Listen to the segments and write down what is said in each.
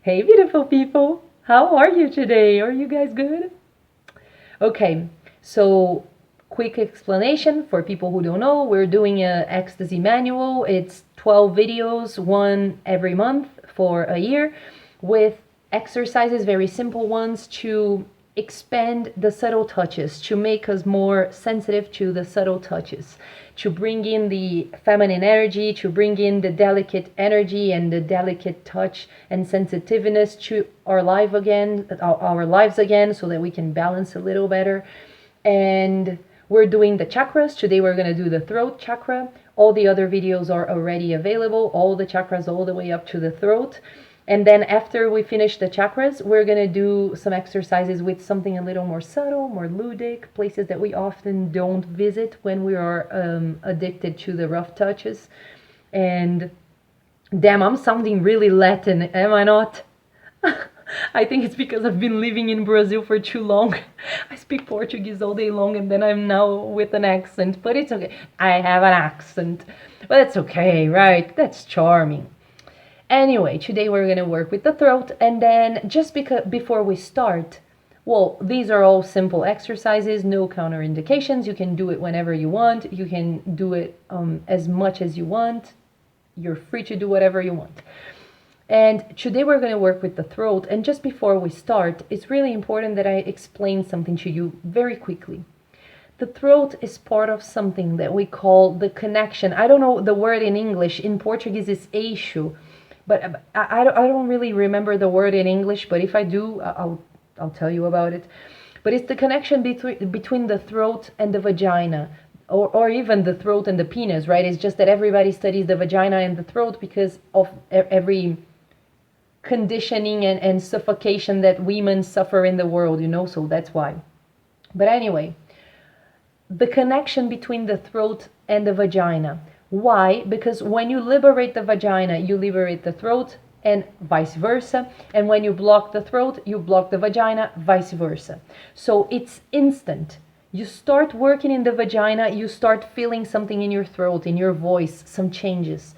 Hey, beautiful people. How are you today? Are you guys good? Okay, so quick explanation for people who don't know. We're doing a ecstasy manual. It's 12 videos, one every month for a year, with exercises, very simple ones, to expand the subtle touches, to make us more sensitive to the subtle touches, to bring in the feminine energy, to bring in the delicate energy and the delicate touch and sensitiveness to our lives again, so that we can balance a little better. And we're doing the chakras. Today we're going to do the throat chakra. All the other videos are already available, all the chakras all the way up to the throat. And then after we finish the chakras, we're going to do some exercises with something a little more subtle, more ludic, places that we often don't visit when we are addicted to the rough touches. And damn, I'm sounding really Latin, am I not? I think it's because I've been living in Brazil for too long. I speak Portuguese all day long and then I'm now with an accent, but it's okay. I have an accent, but it's okay, right? That's charming. Anyway, today we're going to work with the throat, and then just before we start, well, these are all simple exercises, no counterindications. You can do it whenever you want. You can do it as much as you want. You're free to do whatever you want. And today we're going to work with the throat, and just before we start, it's really important that I explain something to you very quickly. The throat is part of something that we call the connection. I don't know the word in English. In Portuguese, it's eixo. But I don't really remember the word in English, but if I do, I'll tell you about it. But it's the connection between the throat and the vagina, or even the throat and the penis, right? It's just that everybody studies the vagina and the throat because of every conditioning and suffocation that women suffer in the world, so that's why. But anyway, the connection between the throat and the vagina. Why? Because when you liberate the vagina, you liberate the throat, and vice versa. And when you block the throat, you block the vagina, vice versa. So it's instant. You start working in the vagina, you start feeling something in your throat, in your voice, some changes.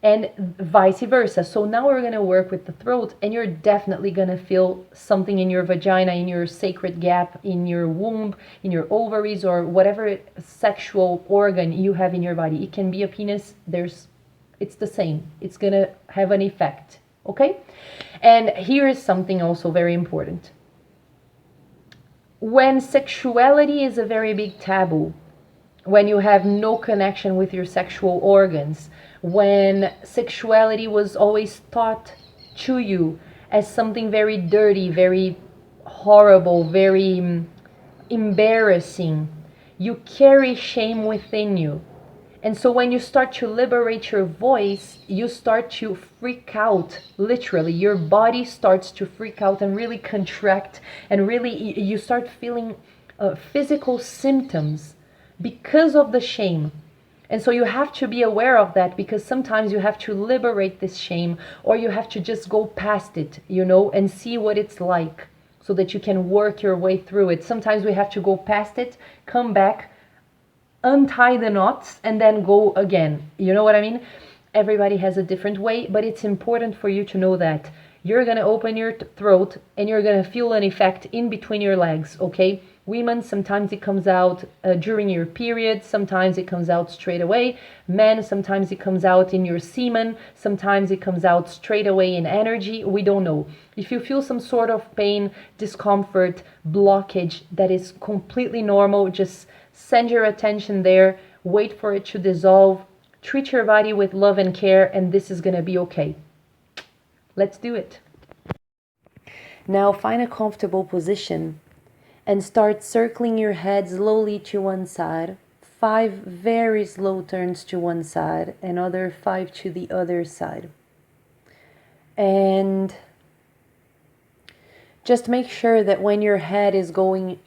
And vice versa. So now we're going to work with the throat, and you're definitely going to feel something in your vagina, in your sacred gap, in your womb, in your ovaries, or whatever sexual organ you have in your body. It can be a penis. It's the same. It's going to have an effect. Okay? And here is something also very important. When sexuality is a very big taboo, when you have no connection with your sexual organs, when sexuality was always taught to you as something very dirty, very horrible, very embarrassing, you carry shame within you. And so when you start to liberate your voice, you start to freak out, literally. Your body starts to freak out and really contract, and really you start feeling physical symptoms because of the shame. And so you have to be aware of that, because sometimes you have to liberate this shame, or you have to just go past it, and see what it's like, so that you can work your way through it. Sometimes we have to go past it, come back, untie the knots, and then go again. You know what I mean? Everybody has a different way, but it's important for you to know that you're going to open your throat and you're going to feel an effect in between your legs, okay? Women, sometimes it comes out during your period, sometimes it comes out straight away. Men, sometimes it comes out in your semen, sometimes it comes out straight away in energy. We don't know. If you feel some sort of pain, discomfort, blockage, that is completely normal. Just send your attention there, wait for it to dissolve, treat your body with love and care, and this is going to be okay. Let's do it. Now find a comfortable position and start circling your head slowly to one side. 5 very slow turns to one side, and other 5 to the other side. And just make sure that when your head is going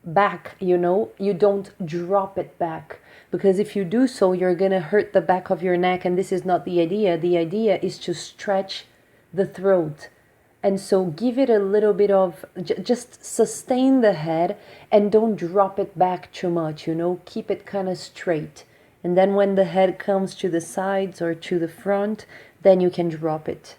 back, you don't drop it back. Because if you do so, you're going to hurt the back of your neck, and this is not the idea. The idea is to stretch the throat. And so give it a little bit of, just sustain the head and don't drop it back too much, keep it kind of straight. And then when the head comes to the sides or to the front, then you can drop it.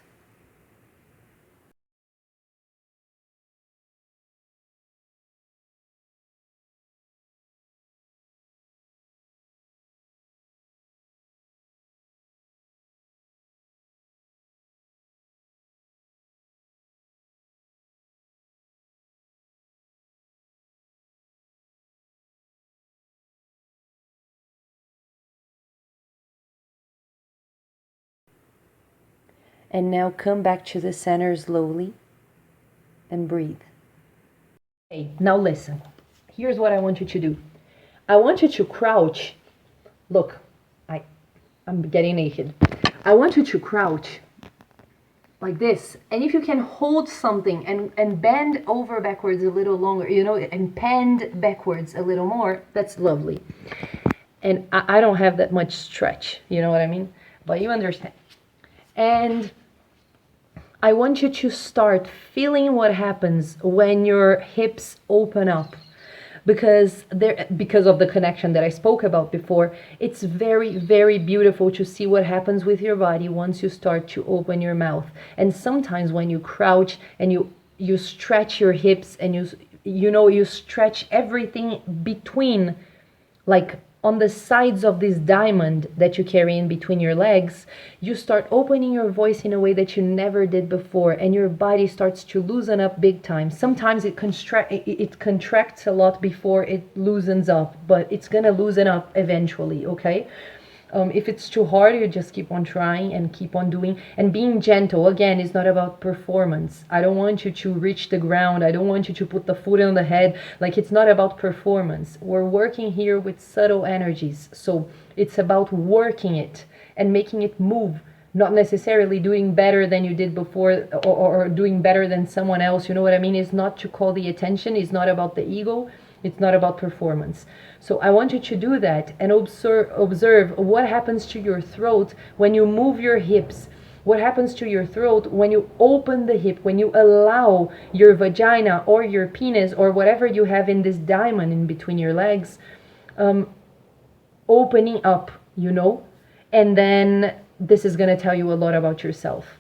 And now come back to the center slowly and breathe. Okay, now listen. Here's what I want you to do. I want you to crouch. Look, I'm getting naked. I want you to crouch like this. And if you can hold something and bend over backwards a little longer, and bend backwards a little more, that's lovely. And I don't have that much stretch, you know what I mean? But you understand. And I want you to start feeling what happens when your hips open up. Because of the connection that I spoke about before, it's very, very beautiful to see what happens with your body once you start to open your mouth. And sometimes when you crouch and you stretch your hips and you stretch everything between, like on the sides of this diamond that you carry in between your legs, you start opening your voice in a way that you never did before, and your body starts to loosen up big time. Sometimes it contracts a lot before it loosens up, but it's gonna loosen up eventually, okay? If it's too hard, you just keep on trying and keep on doing. And being gentle, again, is not about performance. I don't want you to reach the ground. I don't want you to put the foot on the head. Like, it's not about performance. We're working here with subtle energies. So it's about working it and making it move. Not necessarily doing better than you did before, or doing better than someone else. You know what I mean? It's not to call the attention. It's not about the ego. It's not about performance. So I want you to do that and observe what happens to your throat when you move your hips. What happens to your throat when you open the hip, when you allow your vagina or your penis or whatever you have in this diamond in between your legs, opening up, And then this is going to tell you a lot about yourself.